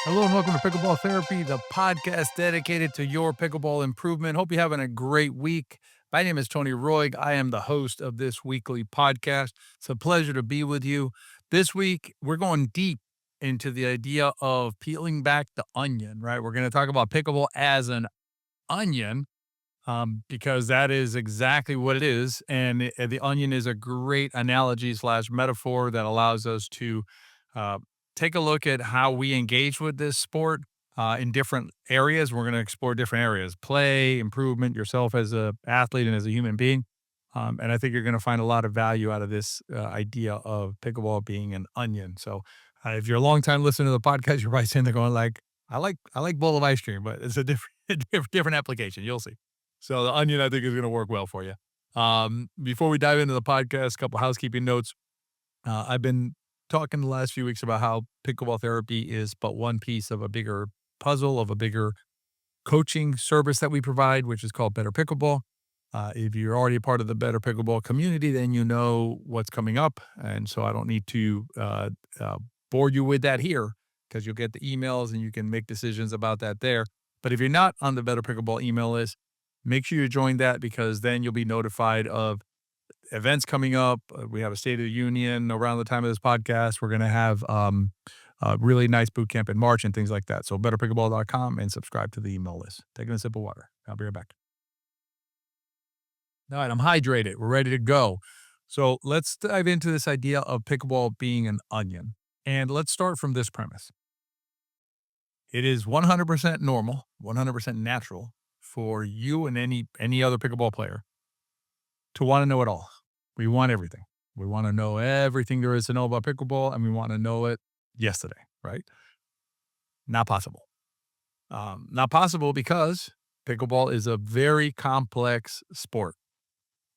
Hello and welcome to Pickleball Therapy, the podcast dedicated to your pickleball improvement. Hope you're having a great week. My name is Tony Roig. I am the host of this weekly podcast. It's a pleasure to be with you. This week, we're going deep into the idea of peeling back the onion, right? We're going to talk about pickleball as an onion because that is exactly what it is. And the onion is a great analogy slash metaphor that allows us to uh, take a look at how we engage with this sport in different areas. We're going to explore different areas: play, improvement, yourself as a athlete and as a human being. And I think you're going to find a lot of value out of this idea of pickleball being an onion. So, if you're a long time listener to the podcast, you're probably sitting there going like, "I like bowl of ice cream," but it's a different different application. You'll see. So the onion, I think, is going to work well for you. Before we dive into the podcast, a couple housekeeping notes. I've been talking the last few weeks about how pickleball therapy is but one piece of a bigger puzzle, of a bigger coaching service that we provide, which is called Better Pickleball. If you're already a part of the Better Pickleball community, then you know what's coming up. And so I don't need to bore you with that here because you'll get the emails and you can make decisions about that there. But if you're not on the Better Pickleball email list, make sure you join that because then you'll be notified of events coming up. We have a State of the Union around the time of this podcast. We're going to have a really nice boot camp in March and things like that. So betterpickleball.com and subscribe to the email list. Taking a sip of water. I'll be right back. All right, I'm hydrated. We're ready to go. So let's dive into this idea of pickleball being an onion. And let's start from this premise. It is 100% normal, 100% natural for you and any other pickleball player to want to know it all. We want everything. We want to know everything there is to know about pickleball, and we want to know it yesterday, right? Not possible. Not possible because pickleball is a very complex sport.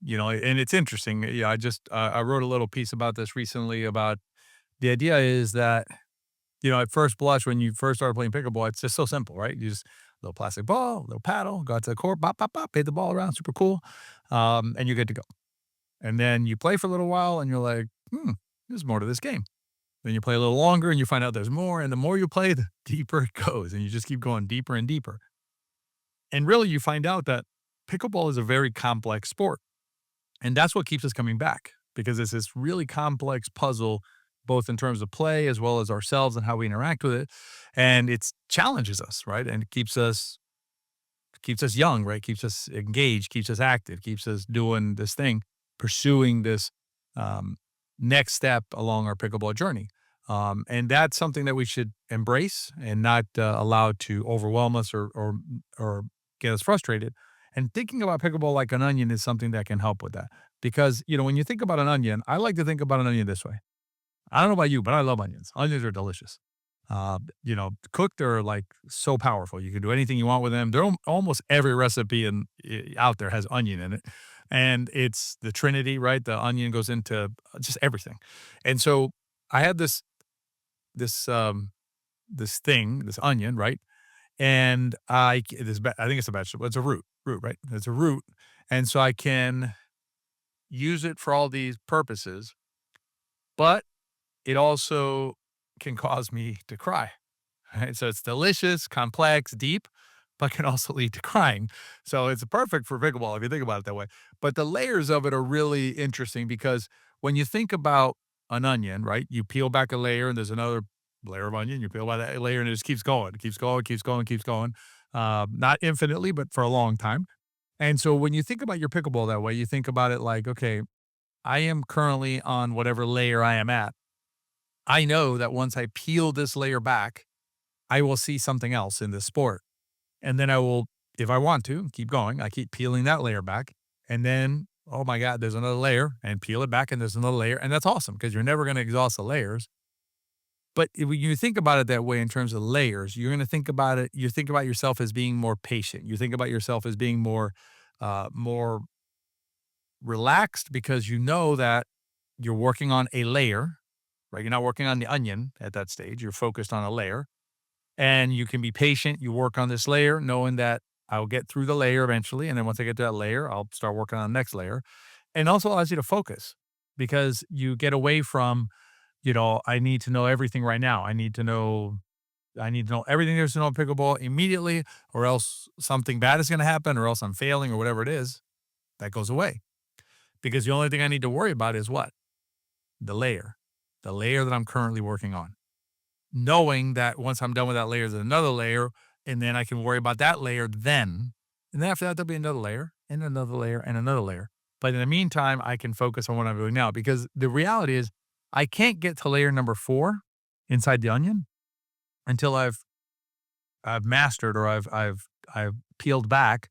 And it's interesting. Yeah, I wrote a little piece about this recently about the idea is that at first blush when you first started playing pickleball, it's just so simple, right? You just little plastic ball, little paddle, go out to the court, bop, bop, bop, hit the ball around, super cool, and you're good to go. And then you play for a little while and you're like, there's more to this game. Then you play a little longer and you find out there's more. And the more you play, the deeper it goes. And you just keep going deeper and deeper. And really, you find out that pickleball is a very complex sport. And that's what keeps us coming back because it's this really complex puzzle, both in terms of play as well as ourselves and how we interact with it. And it challenges us, right? And it keeps us young, right? Keeps us engaged, keeps us active, keeps us doing this thing, pursuing this um, next step along our pickleball journey. And that's something that we should embrace and not allow to overwhelm us or get us frustrated. And thinking about pickleball like an onion is something that can help with that. Because, when you think about an onion, I like to think about an onion this way. I don't know about you, but I love onions. Onions are delicious. Cooked are like so powerful. You can do anything you want with them. Almost every recipe out there has onion in it, and it's the Trinity, right? The onion goes into just everything, and so I had this this thing, this onion, right? And I think it's a vegetable. It's a root, right? It's a root, and so I can use it for all these purposes, but it also can cause me to cry. Right? So it's delicious, complex, deep, but can also lead to crying. So it's perfect for pickleball if you think about it that way. But the layers of it are really interesting because when you think about an onion, right? You peel back a layer and there's another layer of onion. You peel back that layer and it just keeps going, keeps going, keeps going, keeps going. Not infinitely, but for a long time. And so when you think about your pickleball that way, you think about it like, okay, I am currently on whatever layer I am at. I know that once I peel this layer back, I will see something else in this sport. And then I will, if I want to, keep going. I keep peeling that layer back. And then, oh my God, there's another layer and peel it back and there's another layer. And that's awesome because you're never going to exhaust the layers. But when you think about it that way in terms of layers, you're going to think about it. You think about yourself as being more patient. You think about yourself as being more relaxed because you know that you're working on a layer, right? You're not working on the onion at that stage. You're focused on a layer and you can be patient. You work on this layer, knowing that I'll get through the layer eventually. And then once I get to that layer, I'll start working on the next layer. And also allows you to focus because you get away from, I need to know everything right now. I need to know I need to know everything there's to know in pickleball immediately, or else something bad is going to happen, or else I'm failing, or whatever it is. That goes away because the only thing I need to worry about is what? The layer that I'm currently working on. Knowing that once I'm done with that layer, there's another layer, and then I can worry about that layer then. And then after that, there'll be another layer and another layer and another layer. But in the meantime, I can focus on what I'm doing now because the reality is I can't get to layer number 4 inside the onion until I've mastered or I've peeled back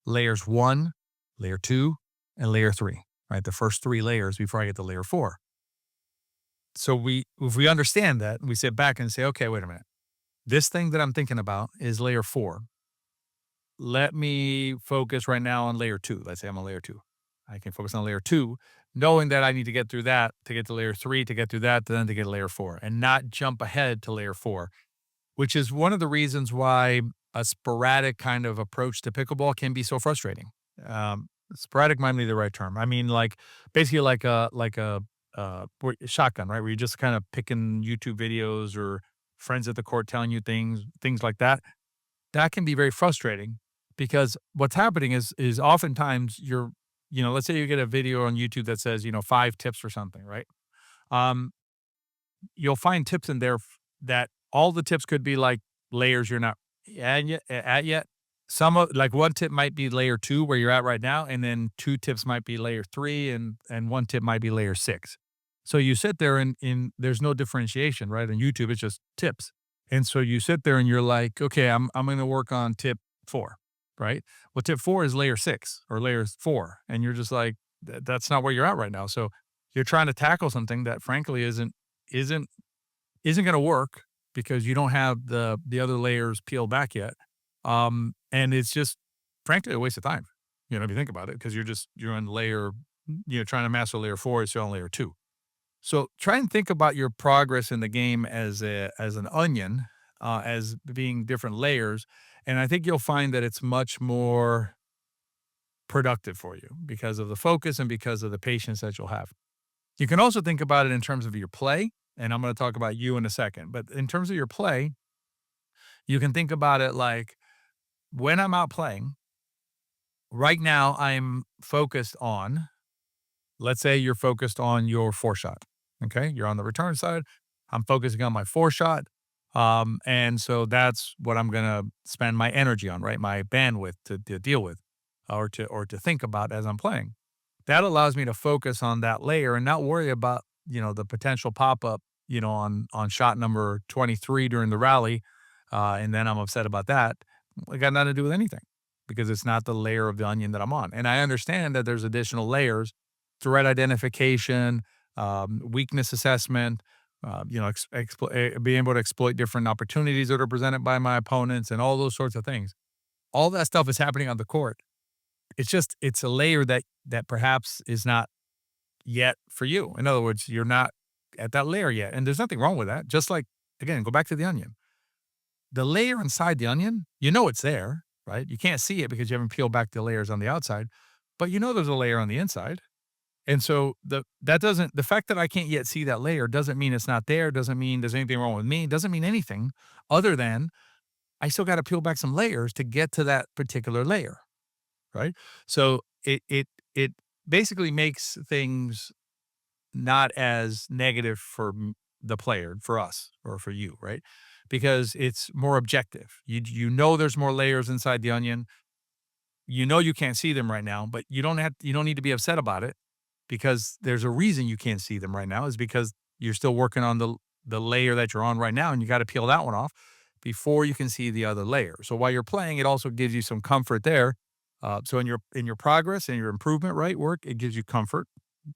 layers 1, layer 2, and layer 3, right? The first 3 layers before I get to layer 4. So if we understand that, we sit back and say, okay, wait a minute. This thing that I'm thinking about is layer 4. Let me focus right now on layer 2. Let's say I'm on layer 2. I can focus on layer 2, knowing that I need to get through that to get to layer 3, to get through that, then to get to layer 4, and not jump ahead to layer 4, which is one of the reasons why a sporadic kind of approach to pickleball can be so frustrating. Sporadic might be the right term. I mean, like basically shotgun, right? Where you're just kind of picking YouTube videos or friends at the court telling you things like that. That can be very frustrating because what's happening is oftentimes let's say you get a video on YouTube that says 5 tips or something, right? Um, you'll find tips in there that all the tips could be like layers you're not at yet. Some of like one tip might be layer 2 where you're at right now, and then 2 tips might be layer 3, and one tip might be layer 6. So you sit there and there's no differentiation, right? On YouTube, it's just tips. And so you sit there and you're like, okay, I'm gonna work on tip 4, right? Well, tip 4 is layer 6 or layer 4. And you're just like, That's not where you're at right now." So you're trying to tackle something that frankly isn't isn't going to work because you don't have the other layers peeled back yet. And it's just frankly a waste of time. If you think about it, because you're on layer, trying to master layer 4, so you're on layer 2. So try and think about your progress in the game as an onion, as being different layers, and I think you'll find that it's much more productive for you because of the focus and because of the patience that you'll have. You can also think about it in terms of your play, and I'm going to talk about you in a second. But in terms of your play, you can think about it like when I'm out playing, right now I'm focused on, let's say you're focused on your 4 shot. Okay. You're on the return side. I'm focusing on my 4 shot. And so that's what I'm going to spend my energy on, right? My bandwidth to deal with or to think about as I'm playing. That allows me to focus on that layer and not worry about, the potential pop-up, on shot number 23 during the rally, and then I'm upset about that. It got nothing to do with anything because it's not the layer of the onion that I'm on. And I understand that there's additional layers, threat identification, weakness assessment, being able to exploit different opportunities that are presented by my opponents and all those sorts of things. All that stuff is happening on the court. It's a layer that perhaps is not yet for you. In other words, you're not at that layer yet, and there's nothing wrong with that. Just like, again, go back to the onion. The layer inside the onion, it's there, right? You can't see it because you haven't peeled back the layers on the outside, but there's a layer on the inside. And so the fact that I can't yet see that layer doesn't mean it's not there, doesn't mean there's anything wrong with me, doesn't mean anything other than I still got to peel back some layers to get to that particular layer, right? So it basically makes things not as negative for the player, for us, or for you, right? Because it's more objective. There's more layers inside the onion. You can't see them right now, but you don't need to be upset about it because there's a reason you can't see them right now is because you're still working on the layer that you're on right now, and you got to peel that one off before you can see the other layer. So while you're playing, it also gives you some comfort there. So in your progress and your improvement, right, work, it gives you comfort,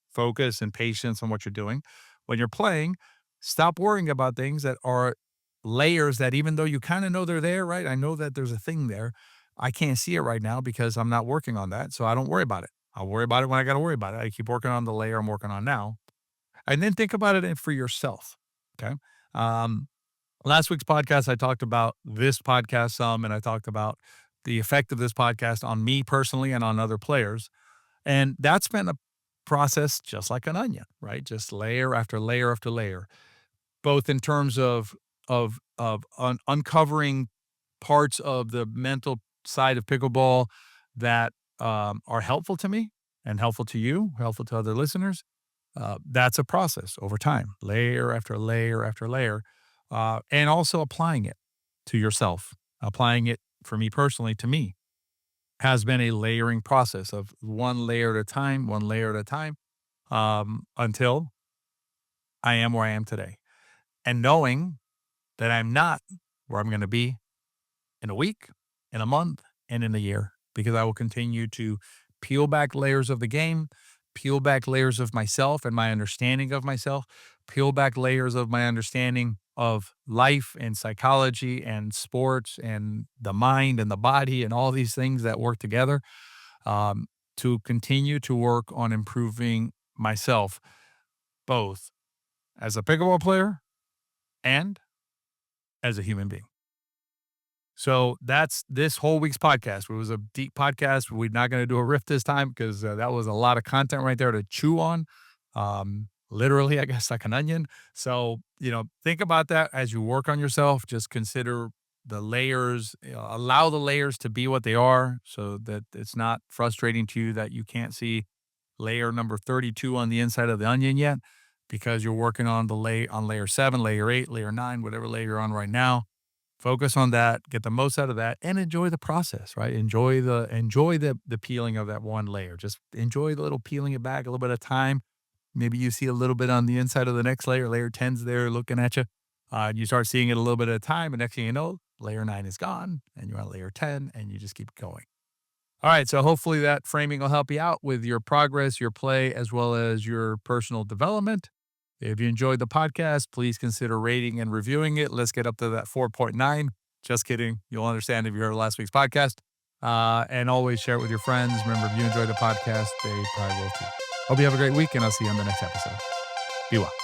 focus, and patience on what you're doing. When you're playing, stop worrying about things that are layers that even though you kind of know they're there, right? I know that there's a thing there. I can't see it right now because I'm not working on that. So I don't worry about it. I'll worry about it when I got to worry about it. I keep working on the layer I'm working on now. And then think about it for yourself. Okay. Um, Last week's podcast, I talked about this podcast some, and I talked about the effect of this podcast on me personally and on other players. And that's been a process just like an onion, right? Just layer after layer after layer, both in terms of of uncovering parts of the mental side of pickleball that are helpful to me and helpful to you, helpful to other listeners. That's a process over time, layer after layer after layer, and also applying it to yourself. Applying it for me personally to me has been a layering process of one layer at a time, one layer at a time, until I am where I am today. And knowing that I'm not where I'm going to be in a week, in a month, and in a year, because I will continue to peel back layers of the game, peel back layers of myself and my understanding of myself, peel back layers of my understanding of life and psychology and sports and the mind and the body and all these things that work together, um, to continue to work on improving myself, both as a pickleball player and as a human being. So that's this whole week's podcast. It was a deep podcast. We're not going to do a riff this time because that was a lot of content right there to chew on. Literally, I guess, like an onion. So, think about that as you work on yourself. Just consider the layers, allow the layers to be what they are so that it's not frustrating to you that you can't see layer number 32 on the inside of the onion yet because you're working on layer 7, layer 8, layer 9, whatever layer you're on right now. Focus on that, get the most out of that, and enjoy the process, right? Enjoy the peeling of that one layer. Just enjoy the little peeling it back a little bit of time. Maybe you see a little bit on the inside of the next layer. Layer 10's there looking at you. You start seeing it a little bit at a time, and next thing you know, layer 9 is gone, and you're on layer 10, and you just keep going. All right, so hopefully that framing will help you out with your progress, your play, as well as your personal development. If you enjoyed the podcast, please consider rating and reviewing it. Let's get up to that 4.9. Just kidding. You'll understand if you heard last week's podcast. And always share it with your friends. Remember, if you enjoy the podcast, they probably will too. Hope you have a great week, and I'll see you on the next episode. Be well.